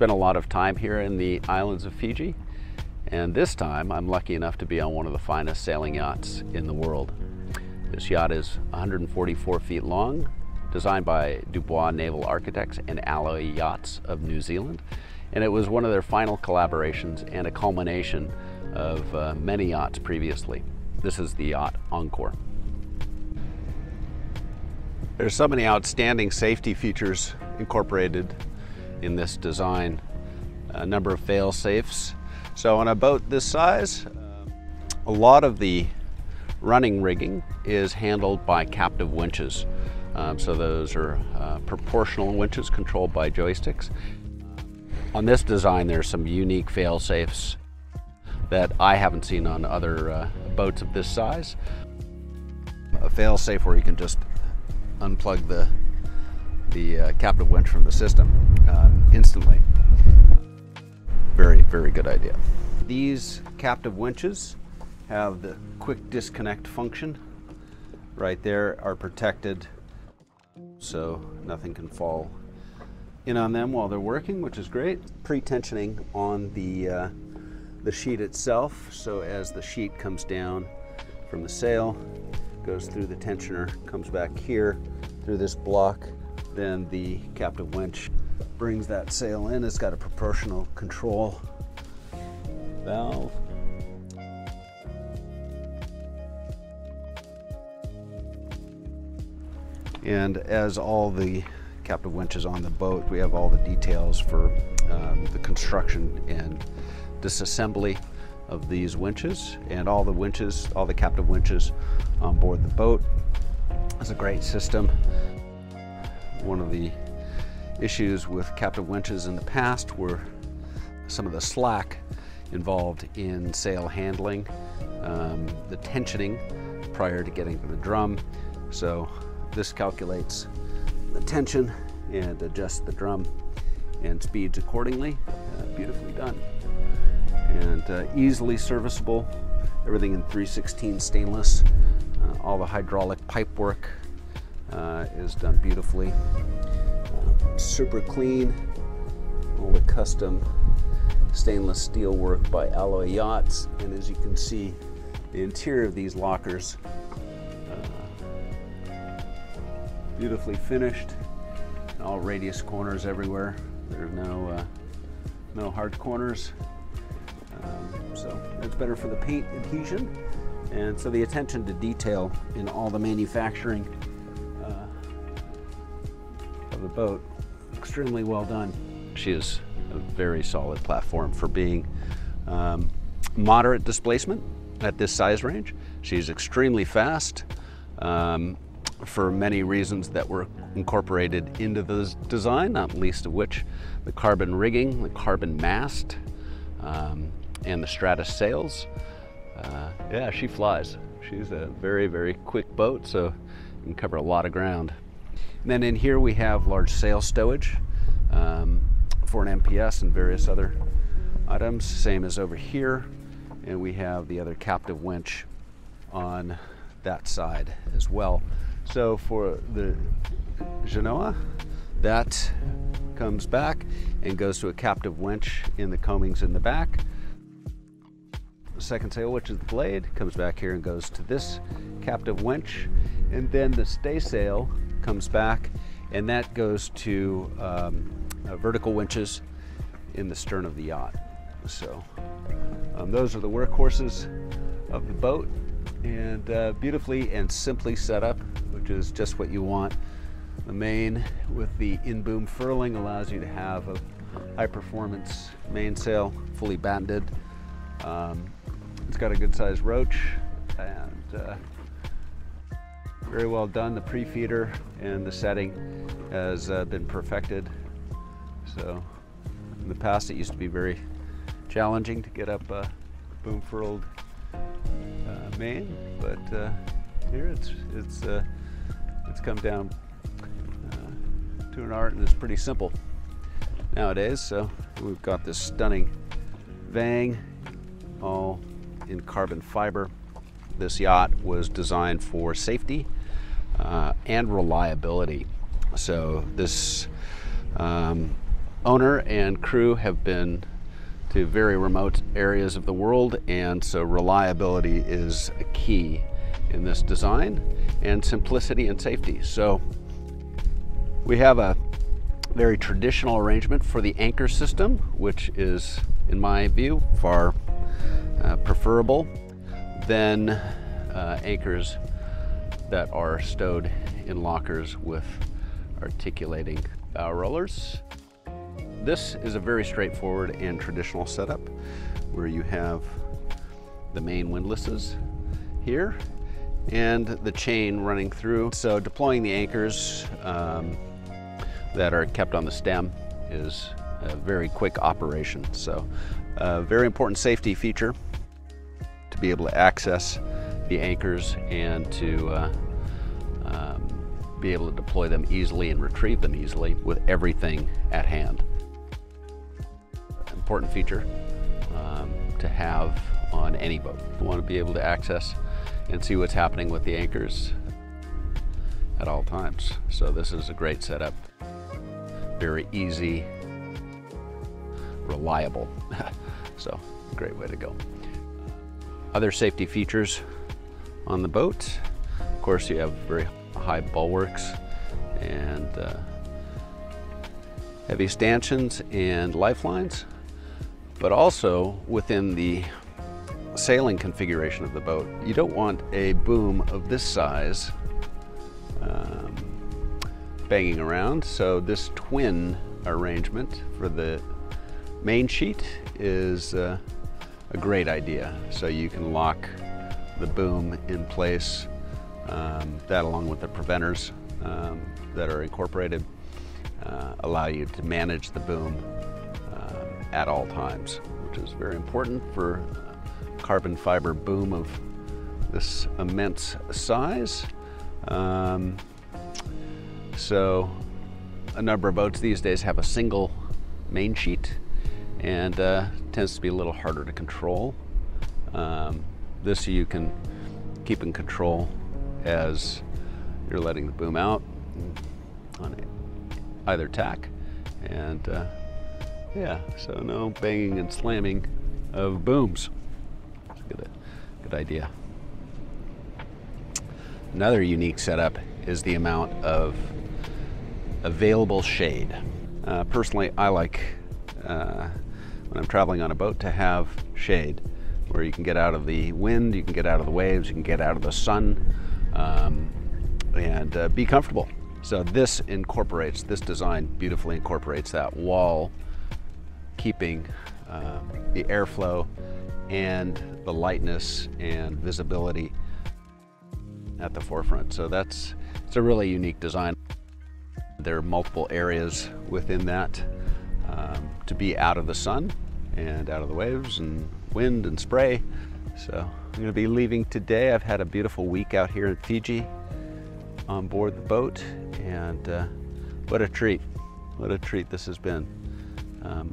spent a lot of time here in the islands of Fiji, and this time I'm lucky enough to be on one of the finest sailing yachts in the world. This yacht is 144 feet long, designed by Dubois Naval Architects and Alloy Yachts of New Zealand, and it was one of their final collaborations and a culmination of many yachts previously. This is the yacht Encore. There's so many outstanding safety features incorporated in this design. A number of fail-safes. So on a boat this size, a lot of the running rigging is handled by captive winches. So those are proportional winches controlled by joysticks. On this design, there's some unique fail-safes that I haven't seen on other boats of this size. A fail-safe where you can just unplug the captive winch from the system instantly. Very, very good idea. These captive winches have the quick disconnect function. Right there are protected, so nothing can fall in on them while they're working, which is great. Pre-tensioning on the sheet itself, so as the sheet comes down from the sail, goes through the tensioner, comes back here through this block, then the captive winch brings that sail in. It's got a proportional control valve. And as all the captive winches on the boat, we have all the details for the construction and disassembly of these winches, and all the captive winches on board the boat. It's a great system. One of the issues with captive winches in the past were some of the slack involved in sail handling, the tensioning prior to getting to the drum. So this calculates the tension and adjusts the drum and speeds accordingly. Beautifully done. And easily serviceable. Everything in 3/16 stainless. All the hydraulic pipe work is done beautifully. Super clean. All the custom stainless steel work by Alloy Yachts. And as you can see, the interior of these lockers, beautifully finished. All radius corners everywhere. There are no hard corners. So it's better for the paint adhesion. And so the attention to detail in all the manufacturing of the boat, extremely well done. She is a very solid platform for being moderate displacement at this size range. She's extremely fast for many reasons that were incorporated into the design, not least of which the carbon rigging, the carbon mast, and the Stratis sails. Yeah, she flies. She's a very, very quick boat, so you can cover a lot of ground. And then in here we have large sail stowage for an MPS and various other items, same as over here. And we have the other captive winch on that side as well. So for the Genoa, that comes back and goes to a captive winch in the coamings in the back. The second sail, which is the blade, comes back here and goes to this captive winch. And then the staysail comes back, and that goes to vertical winches in the stern of the yacht. So those are the workhorses of the boat, and beautifully and simply set up, which is just what you want. The main with the in-boom furling allows you to have a high-performance mainsail, fully banded. It's got a good-sized roach, and very well done. The pre-feeder and the setting has been perfected. So in the past it used to be very challenging to get up a boom furled main, but here it's come down to an art, and it's pretty simple nowadays. So we've got this stunning vang, all in carbon fiber. This yacht was designed for safety and reliability. So this owner and crew have been to very remote areas of the world, and so reliability is a key in this design, and simplicity and safety. So we have a very traditional arrangement for the anchor system, which is, in my view, far preferable than anchors that are stowed in lockers with articulating bow rollers. This is a very straightforward and traditional setup where you have the main windlasses here and the chain running through. So deploying the anchors that are kept on the stem is a very quick operation. So a very important safety feature to be able to access the anchors and to be able to deploy them easily and retrieve them easily with everything at hand. Important feature to have on any boat. You want to be able to access and see what's happening with the anchors at all times. So this is a great setup. Very easy, reliable. So great way to go. Other safety features on the boat. Of course, you have very high bulwarks and heavy stanchions and lifelines, but also within the sailing configuration of the boat, you don't want a boom of this size banging around. So this twin arrangement for the main sheet is a great idea. So you can lock the boom in place, that along with the preventers that are incorporated allow you to manage the boom at all times, which is very important for a carbon fiber boom of this immense size. So a number of boats these days have a single main sheet, and tends to be a little harder to control. This you can keep in control as you're letting the boom out on either tack, and yeah, so no banging and slamming of booms. It's a good idea. Another unique setup is the amount of available shade. Personally, I like when I'm traveling on a boat to have shade where you can get out of the wind, you can get out of the waves, you can get out of the sun, and be comfortable. So this design beautifully incorporates that while keeping the airflow and the lightness and visibility at the forefront. So it's a really unique design. There are multiple areas within that to be out of the sun and out of the waves and wind and spray. So I'm going to be leaving today. I've had a beautiful week out here in Fiji on board the boat, and what a treat this has been.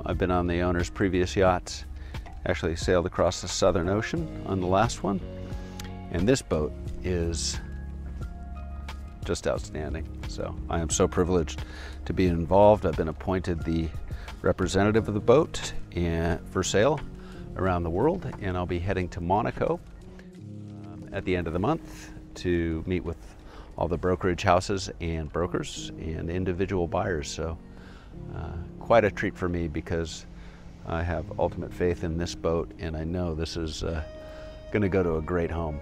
I've been on the owner's previous yachts, actually sailed across the Southern Ocean on the last one, and this boat is just outstanding. So I am so privileged to be involved. I've been appointed the representative of the boat for sail around the world, and I'll be heading to Monaco at the end of the month to meet with all the brokerage houses and brokers and individual buyers. So quite a treat for me, because I have ultimate faith in this boat, and I know this is going to go to a great home.